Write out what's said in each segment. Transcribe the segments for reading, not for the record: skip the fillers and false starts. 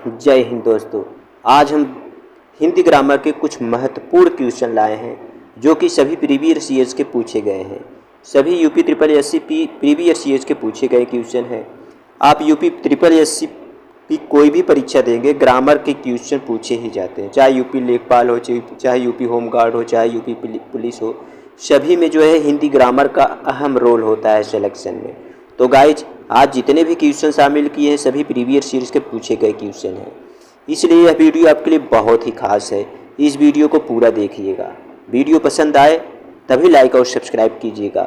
जय हिंद दोस्तों। आज हम हिंदी ग्रामर के कुछ महत्वपूर्ण क्वेश्चन लाए हैं जो कि सभी प्रीवियस ईयर्स के पूछे गए हैं। सभी UP triple SC previous years के पूछे गए क्वेश्चन हैं। आप यूपी ट्रिपल एससी की कोई भी परीक्षा देंगे, ग्रामर के क्वेश्चन पूछे ही जाते हैं, चाहे यूपी लेखपाल हो, चाहे यूपी होमगार्ड हो, चाहे यूपी पुलिस हो। सभी में जो है हिंदी ग्रामर का अहम रोल होता है सिलेक्शन में। तो गाइज, आज जितने भी क्वेश्चन शामिल किए हैं सभी प्रीवियस सीरीज के पूछे गए क्वेश्चन हैं, इसलिए यह वीडियो आपके लिए बहुत ही खास है। इस वीडियो को पूरा देखिएगा। वीडियो पसंद आए तभी लाइक और सब्सक्राइब कीजिएगा।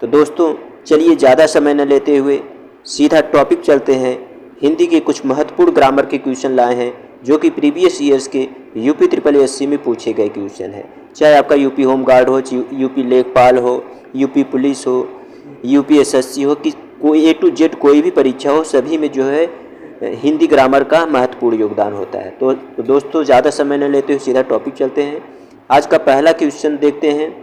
तो दोस्तों चलिए ज़्यादा समय न लेते हुए सीधा टॉपिक चलते हैं। हिंदी के कुछ महत्वपूर्ण ग्रामर के क्वेश्चन लाए हैं जो कि प्रीवियस ईयर्स के यूपी ट्रिपल एससी में पूछे गए क्वेश्चन हैं। चाहे आपका यूपी होमगार्ड हो, यूपी लेखपाल हो, यूपी पुलिस हो, यूपी एसएससी हो, कि कोई A to Z कोई भी परीक्षा हो, सभी में जो है हिंदी ग्रामर का महत्वपूर्ण योगदान होता है। तो दोस्तों ज़्यादा समय न लेते हुए सीधा टॉपिक चलते हैं। आज का पहला क्वेश्चन देखते हैं।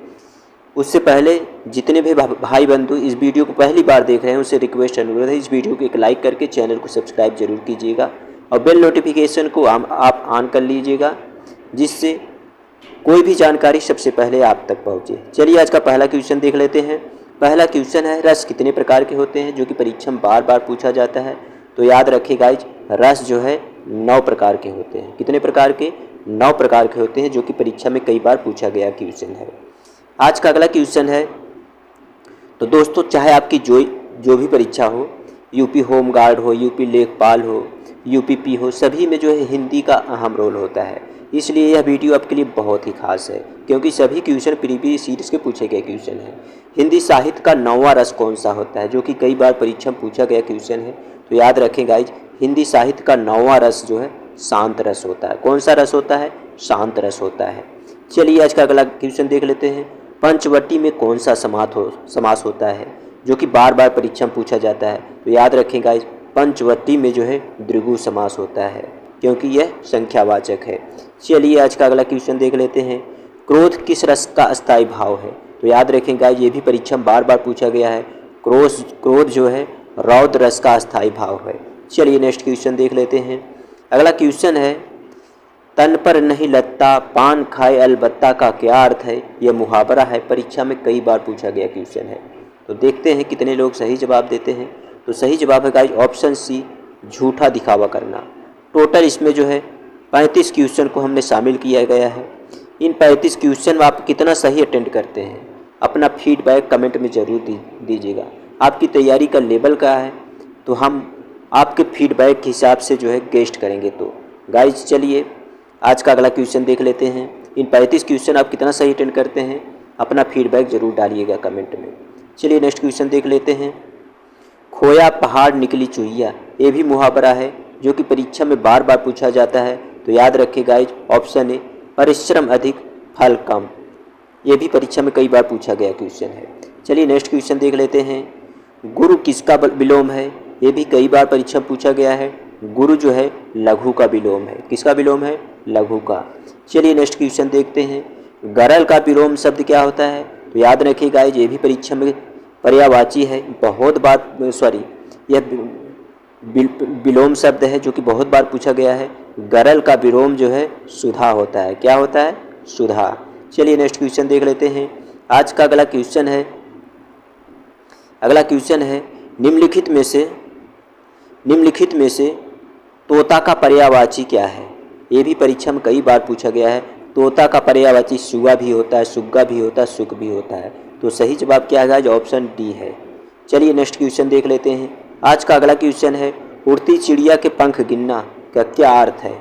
उससे पहले जितने भी भाई बंधु इस वीडियो को पहली बार देख रहे हैं उनसे रिक्वेस्ट अनुरोध है, इस वीडियो को एक लाइक करके चैनल को सब्सक्राइब जरूर कीजिएगा और बेल नोटिफिकेशन को आप ऑन कर लीजिएगा, जिससे कोई भी जानकारी सबसे पहले आप तक पहुँचे। चलिए आज का पहला क्वेश्चन देख लेते हैं। पहला क्वेश्चन है, रस कितने प्रकार के होते हैं, जो कि परीक्षा में बार बार पूछा जाता है। तो याद रखिए गाइज, रस जो है 9 प्रकार के होते हैं। कितने प्रकार के? 9 प्रकार के होते हैं, जो कि परीक्षा में कई बार पूछा गया क्वेश्चन है। आज का अगला क्वेश्चन है, तो दोस्तों चाहे आपकी जो भी परीक्षा हो, यूपी होमगार्ड हो, यूपी लेखपाल हो, यूपीपी हो, सभी में जो है हिंदी का अहम रोल होता है। इसलिए यह वीडियो आपके लिए बहुत ही खास है, क्योंकि सभी क्वेश्चन प्रीवियस सीरीज के पूछे गए क्वेश्चन हैं। हिंदी साहित्य का 9वां रस कौन सा होता है, जो कि कई बार परीक्षा में पूछा गया क्वेश्चन है। तो याद रखें गाइज, हिंदी साहित्य का 9वां रस जो है शांत रस होता है। कौन सा रस होता है? शांत रस होता है। चलिए आज का अगला क्वेश्चन देख लेते हैं। पंचवटी में कौन सा समास होता है, जो कि बार बार परीक्षा में पूछा जाता है। तो याद रखें गाइज, पंचवटी में जो है द्विगु समास होता है, क्योंकि यह संख्यावाचक है। चलिए आज का अगला क्वेश्चन देख लेते हैं। क्रोध किस रस का अस्थायी भाव है? तो याद रखें गाइज, ये भी परीक्षा में बार बार पूछा गया है। क्रोध जो है रौद्र रस का अस्थायी भाव है। चलिए नेक्स्ट क्वेश्चन देख लेते हैं। अगला क्वेश्चन है, तन पर नहीं लगता पान खाए अलबत्ता का क्या अर्थ है? यह मुहावरा है, परीक्षा में कई बार पूछा गया क्वेश्चन है। तो देखते हैं कितने लोग सही जवाब देते हैं। तो सही जवाब है गाइज ऑप्शन सी, झूठा दिखावा करना। टोटल इसमें जो है 35 क्वेश्चन को हमने शामिल किया गया है। इन 35 क्वेश्चन में आप कितना सही अटेंड करते हैं, अपना फीडबैक कमेंट में ज़रूर दीजिएगा। आपकी तैयारी का लेवल क्या है, तो हम आपके फीडबैक के हिसाब से जो है गेस्ट करेंगे। तो गाइज चलिए आज का अगला क्वेश्चन देख लेते हैं। इन 35 क्वेश्चन आप कितना सही अटेंड करते हैं, अपना फीडबैक ज़रूर डालिएगा कमेंट में। चलिए नेक्स्ट क्वेश्चन देख लेते हैं। खोया पहाड़ निकली चुहिया, ये भी मुहावरा है जो कि परीक्षा में बार बार पूछा जाता है। तो याद रखिए गाइज ऑप्शन ए, परिश्रम अधिक फल कम। ये भी परीक्षा में कई बार पूछा गया क्वेश्चन है। चलिए नेक्स्ट क्वेश्चन देख लेते हैं। गुरु किसका विलोम है? ये भी कई बार परीक्षा में पूछा गया है। गुरु जो है लघु का विलोम है। किसका विलोम है? लघु का। चलिए नेक्स्ट क्वेश्चन देखते हैं। गरल का विलोम शब्द क्या होता है? तो याद रखिए गाइज, ये भी परीक्षा में पर्यायवाची है, बहुत बार यह विलोम शब्द है जो कि बहुत बार पूछा गया है। गरल का विलोम जो है सुधा होता है। क्या होता है? सुधा। चलिए नेक्स्ट क्वेश्चन देख लेते हैं। आज का अगला क्वेश्चन है, निम्नलिखित में से तोता का पर्यायवाची क्या है? ये भी परीक्षा में कई बार पूछा गया है। तोता का पर्यायवाची सुगा भी होता है, सुग्गा भी होता है, सुक भी होता है। तो सही जवाब क्या है? ऑप्शन डी है। चलिए नेक्स्ट क्वेश्चन देख लेते हैं। आज का अगला क्वेश्चन है, उड़ती चिड़िया के पंख गिनना का क्या अर्थ है?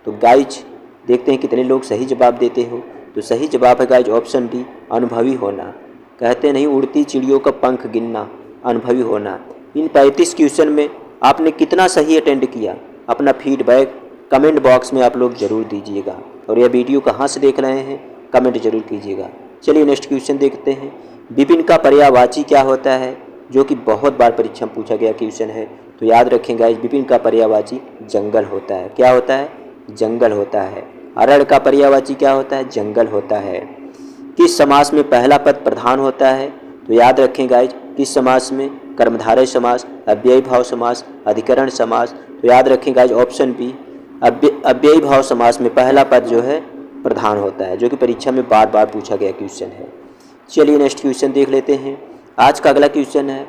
तो गाइज देखते हैं कितने लोग सही जवाब देते हो। तो सही जवाब है गाइज ऑप्शन डी, अनुभवी होना। कहते नहीं उड़ती चिड़ियों का पंख गिनना, अनुभवी होना। इन 35 क्वेश्चन में आपने कितना सही अटेंड किया, अपना फीडबैक कमेंट बॉक्स में आप लोग ज़रूर दीजिएगा। और यह वीडियो कहाँ से देख रहे हैं कमेंट जरूर कीजिएगा। चलिए नेक्स्ट क्वेश्चन देखते हैं। विपिन का पर्यायवाची क्या होता है? जो कि बहुत बार परीक्षा में पूछा गया क्वेश्चन है। तो याद रखें गाइस, विपिन का पर्यायवाची जंगल होता है। क्या होता है? जंगल होता है। अरड़ का पर्यायवाची क्या होता है? जंगल होता है। किस समास में पहला पद प्रधान होता है? तो याद रखें गाइज, किस समास में? कर्मधारय समास, अव्ययी भाव समास, अधिकरण समास। तो याद रखें गाइज ऑप्शन बी, अव्ययी भाव समास में पहला पद जो है प्रधान होता है, जो कि परीक्षा में बार बार पूछा गया क्वेश्चन है। चलिए नेक्स्ट क्वेश्चन देख लेते हैं। आज का अगला क्वेश्चन है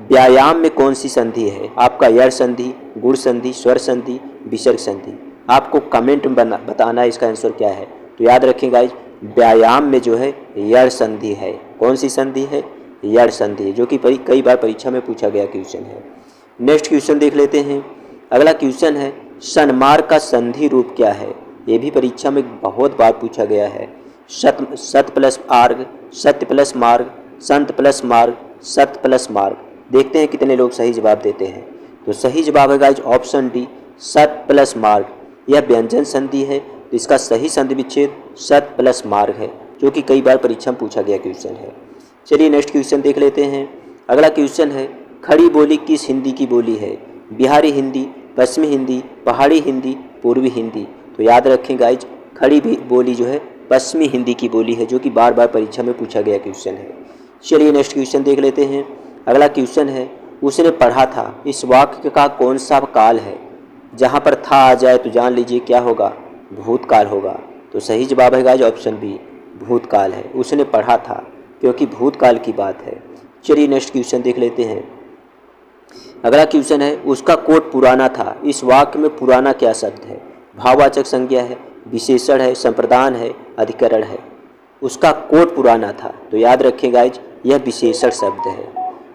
व्यायाम में कौन सी संधि है? आपका यड़ संधि, गुण संधि, स्वर संधि, विसर्ग संधि। आपको कमेंट में बताना है इसका आंसर क्या है। तो याद रखें गाइज, व्यायाम में जो है यड़ संधि है। कौन सी संधि है? यड़ संधि है, जो कि कई बार परीक्षा में पूछा गया क्वेश्चन है। नेक्स्ट क्वेश्चन देख लेते हैं। अगला क्वेश्चन है सन्मार्ग का संधि रूप क्या है? ये भी परीक्षा में बहुत बार पूछा गया है। सत प्लस आर्ग, सत्य प्लस मार्ग, संत प्लस मार्ग, सत प्लस मार्ग। देखते हैं कितने लोग सही जवाब देते हैं। तो सही जवाब है गाइज ऑप्शन डी, सत प्लस मार्ग। यह व्यंजन संधि है, तो इसका सही संधि विच्छेद सत प्लस मार्ग है, जो कि कई बार परीक्षा में पूछा गया क्वेश्चन है। चलिए नेक्स्ट क्वेश्चन देख लेते हैं। अगला क्वेश्चन है खड़ी बोली किस हिंदी की बोली है? बिहारी हिंदी, पश्चिमी हिंदी, पहाड़ी हिंदी, पूर्वी हिंदी। तो याद रखें गाइज, खड़ी बोली जो है पश्चिमी हिंदी की बोली है, जो कि बार बार परीक्षा में पूछा गया क्वेश्चन है। चलिए नेक्स्ट क्वेश्चन देख लेते हैं। अगला क्वेश्चन है उसने पढ़ा था, इस वाक्य का कौन सा काल है? जहाँ पर था आ जाए तो जान लीजिए क्या होगा? भूतकाल होगा। तो सही जवाब है गाइज ऑप्शन बी, भूतकाल है। उसने पढ़ा था क्योंकि भूतकाल की बात है। चलिए नेक्स्ट क्वेश्चन देख लेते हैं। अगला क्वेश्चन है उसका कोट पुराना था, इस वाक्य में पुराना क्या शब्द है? भाववाचक संज्ञा है, विशेषण है, संप्रदान है, अधिकरण है। उसका कोट पुराना था, तो याद रखें गाइज यह विशेषण शब्द है।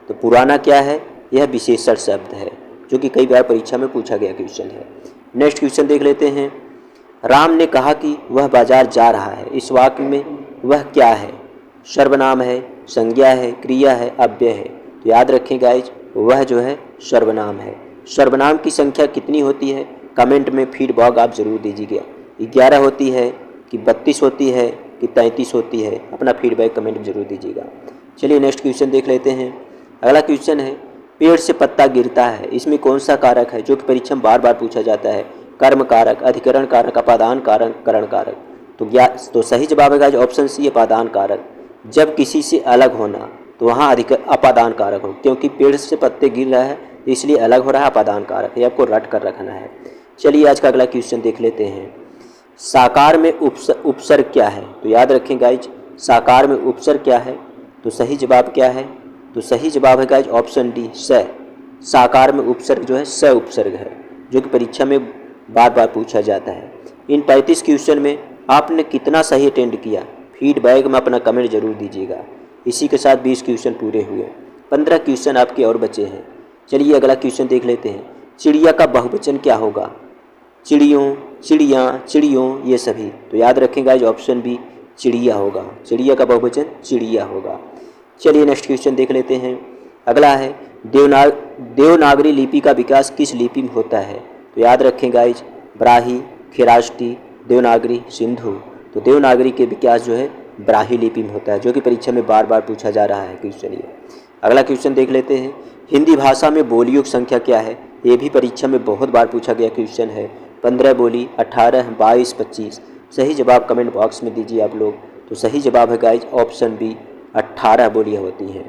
तो पुराना क्या है? यह विशेषण शब्द है, जो कि कई बार परीक्षा में पूछा गया क्वेश्चन है। नेक्स्ट क्वेश्चन देख लेते हैं। राम ने कहा कि वह बाजार जा रहा है, इस वाक्य में वह क्या है? सर्वनाम है, संज्ञा है, क्रिया है, अव्यय है। तो याद रखें गाइज वह जो है सर्वनाम है। सर्वनाम की संख्या कितनी होती है? कमेंट में फीडबैक आप जरूर दीजिएगा। 11 होती है कि 32 होती है कि 33 होती है? अपना फीडबैक कमेंट में जरूर दीजिएगा। चलिए नेक्स्ट क्वेश्चन देख लेते हैं। अगला क्वेश्चन है पेड़ से पत्ता गिरता है, इसमें कौन सा कारक है? जो कि परीक्षा में बार बार पूछा जाता है। कर्म कारक, अधिकरण कारक, अपादान कारक, करण कारक। तो सही जवाब है गाइस ऑप्शन सी, अपादान कारक। जब किसी से अलग होना तो वहाँ अपादान कारक हो, क्योंकि पेड़ से पत्ते गिर रहा है इसलिए अलग हो रहा है, अपादान कारक है। आपको रट कर रखना है। चलिए आज का अगला क्वेश्चन देख लेते हैं। साकार में उपसर्ग क्या है? तो याद रखें गाइज साकार में उपसर्ग क्या है? तो सही जवाब क्या है? तो सही जवाब है गाइज ऑप्शन डी, स। साकार में उपसर्ग जो है स उपसर्ग है, जो कि परीक्षा में बार बार पूछा जाता है। इन 35 क्वेश्चन में आपने कितना सही अटेंड किया? फीडबैक में अपना कमेंट जरूर दीजिएगा। इसी के साथ 20 क्वेश्चन पूरे हुए, 15 क्वेश्चन आपके और बचे हैं। चलिए अगला क्वेश्चन देख लेते हैं। चिड़िया का बहुवचन क्या होगा? चिड़ियों, चिड़िया, चिड़ियों, ये सभी। तो याद रखें गाइज ऑप्शन बी, चिड़िया होगा। चिड़िया का बहुवचन चिड़िया होगा। चलिए नेक्स्ट क्वेश्चन देख लेते हैं। अगला है देवनागरी लिपि का विकास किस लिपि में होता है? तो याद रखें गाइज ब्राही, खिराष्टी, देवनागरी, सिंधु। तो देवनागरी के विकास जो है ब्राही लिपि में होता है, जो कि परीक्षा में बार बार पूछा जा रहा है क्वेश्चन ये। अगला क्वेश्चन देख लेते हैं। हिंदी भाषा में बोलियों की संख्या क्या है? ये भी परीक्षा में बहुत बार पूछा गया क्वेश्चन है। 15 बोली, 18, 22, 25। सही जवाब कमेंट बॉक्स में दीजिए आप लोग। तो सही जवाब है गाइज ऑप्शन बी, 18 बोलियाँ होती हैं।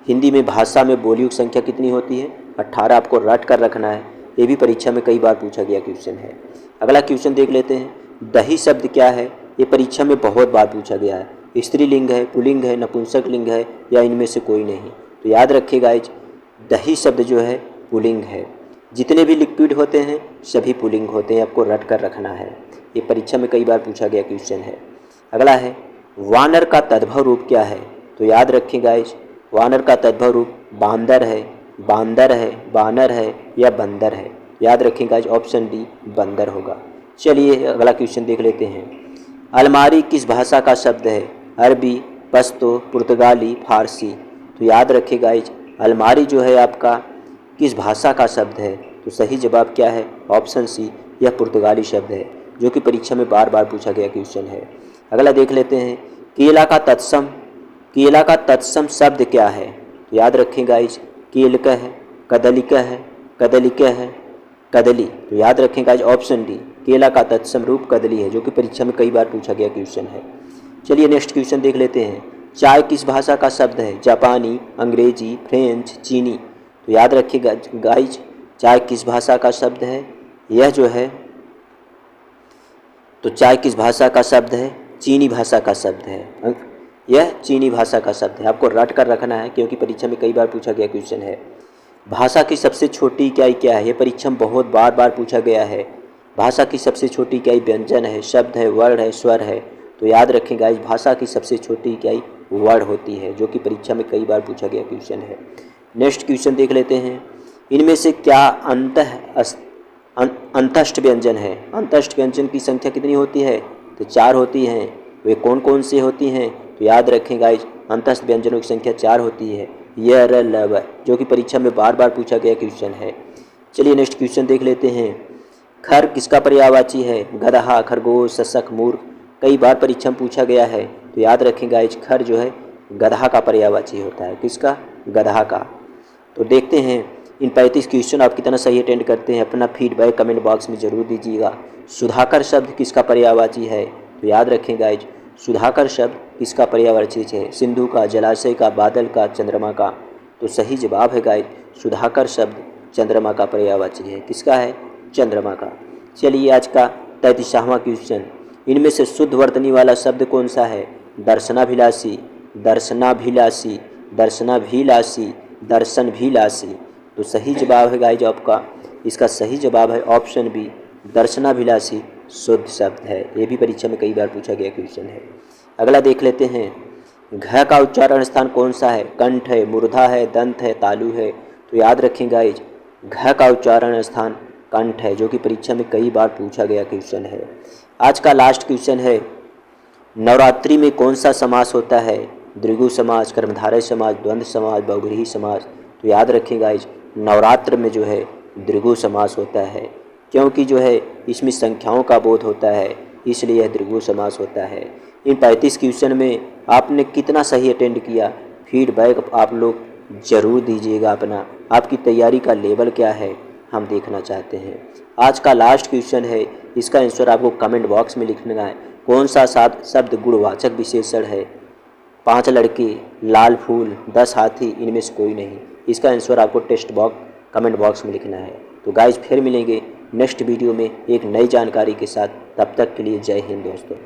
हिंदी में भाषा में बोलियों की संख्या कितनी होती है? 18। आपको रट कर रखना है, ये भी परीक्षा में कई बार पूछा गया क्वेश्चन है। अगला क्वेश्चन देख लेते हैं। दही शब्द क्या है? ये परीक्षा में बहुत बार पूछा गया है। स्त्रीलिंग है, पुल्लिंग है, नपुंसक लिंग है, या इनमें से कोई नहीं? तो याद रखिए गाइज दही शब्द जो है पुल्लिंग है। जितने भी लिक्विड होते हैं सभी पुल्लिंग होते हैं, आपको रट कर रखना है। ये परीक्षा में कई बार पूछा गया क्वेश्चन है। अगला है वानर का तद्भव रूप क्या है? तो याद रखें गाइज वानर का तद्भव रूप बांदर है, बांदर है, बानर है, या बंदर है? याद रखें गाइज ऑप्शन डी, बंदर होगा। चलिए अगला क्वेश्चन देख लेते हैं। अलमारी किस भाषा का शब्द है? अरबी, पश्तो, पुर्तगाली, फारसी। तो याद रखें गाइज अलमारी जो है आपका किस भाषा का शब्द है? तो सही जवाब क्या है? ऑप्शन सी, यह पुर्तगाली शब्द है, जो कि परीक्षा में बार बार पूछा गया क्वेश्चन है। अगला देख लेते हैं। केला का तत्सम शब्द क्या है? तो याद रखें गाइज केलक है, कदलिक है, कदलिक है, कदली। तो याद रखें गाइज ऑप्शन डी, केला का तत्सम रूप कदली है, जो कि परीक्षा में कई बार पूछा गया क्वेश्चन है। चलिए नेक्स्ट क्वेश्चन देख लेते हैं। चाय किस भाषा का शब्द है? जापानी, अंग्रेजी, फ्रेंच, चीनी। तो याद रखिए गाइज चाय किस भाषा का शब्द है? यह जो है तो चाय किस भाषा का शब्द है? चीनी भाषा का शब्द है। यह चीनी भाषा का शब्द है, आपको रट कर रखना है क्योंकि परीक्षा में कई बार पूछा गया क्वेश्चन है। भाषा की सबसे छोटी इकाई क्या है? यह परीक्षा में बहुत बार पूछा गया है। भाषा की सबसे छोटी इकाई व्यंजन है, शब्द है, वर्ण है, स्वर है। तो याद रखेंगे इस भाषा की सबसे छोटी इकाई वर्ण होती है, जो कि परीक्षा में कई बार पूछा गया क्वेश्चन है। नेक्स्ट क्वेश्चन देख लेते हैं। इनमें से क्या अंतस्थ व्यंजन है? अंतस्थ व्यंजन की संख्या कितनी होती है? तो 4 होती हैं। वे कौन कौन से होती हैं? तो याद रखें गाइस, अंतस्थ व्यंजनों की संख्या 4 होती है। य, र, ल, व, जो कि परीक्षा में बार पूछा गया क्वेश्चन है। चलिए नेक्स्ट क्वेश्चन देख लेते हैं। खर किसका पर्यायवाची है? गदहा, खरगोश, शशक, मूर्ख। कई बार परीक्षा में पूछा गया है, तो याद रखें गाइस, खर जो है गदहा का पर्यायवाची होता है। किसका? गदहा का। तो देखते हैं इन 35 क्वेश्चन आप कितना सही अटेंड करते हैं। अपना फीडबैक कमेंट बॉक्स में ज़रूर दीजिएगा। सुधाकर शब्द किसका पर्यायवाची है? तो याद रखें गाइज, सुधाकर शब्द किसका पर्यायवाची है? सिंधु का, जलाशय का, बादल का, चंद्रमा का। तो सही जवाब है गाइज, सुधाकर शब्द चंद्रमा का पर्यायवाची है। किसका है? चंद्रमा का। चलिए आज का 33वां क्वेश्चन। इनमें से शुद्ध वर्तनी वाला शब्द कौन सा है? दर्शनाभिलाषी, दर्शनाभिलाषी, दर्शनाभिलाषी, दर्शनभिलाषी। तो सही जवाब है गाइज आपका, इसका सही जवाब है ऑप्शन बी, दर्शनाभिलाषी शुद्ध शब्द है। ये भी परीक्षा में कई बार पूछा गया क्वेश्चन है। अगला देख लेते हैं। घ का उच्चारण स्थान कौन सा है? कंठ है, मूर्धा है, दंत है, तालु है। तो याद रखें गाइज, घ का उच्चारण स्थान कंठ है, जो कि परीक्षा में कई बार पूछा गया क्वेश्चन है। आज का लास्ट क्वेश्चन है। नवरात्रि में कौन सा समास होता है? द्विगु समास, कर्मधारय समास, द्वंद्व समास, बहुव्रीहि समास। तो याद रखें गाइज, नवरात्र में जो है द्विगु समास होता है, क्योंकि जो है इसमें संख्याओं का बोध होता है, इसलिए यह द्विगु समास होता है। इन 35 क्वेश्चन में आपने कितना सही अटेंड किया, फीडबैक आप लोग ज़रूर दीजिएगा। अपना आपकी तैयारी का लेवल क्या है हम देखना चाहते हैं। आज का लास्ट क्वेश्चन है, इसका आंसर आपको कमेंट बॉक्स में लिखना है। कौन सा शब्द गुणवाचक विशेषण है? 5 लड़के, लाल फूल, 10 हाथी, इनमें से कोई नहीं। इसका आंसर आपको कमेंट बॉक्स में लिखना है। तो गाइज फिर मिलेंगे नेक्स्ट वीडियो में एक नई जानकारी के साथ। तब तक के लिए जय हिंद दोस्तों।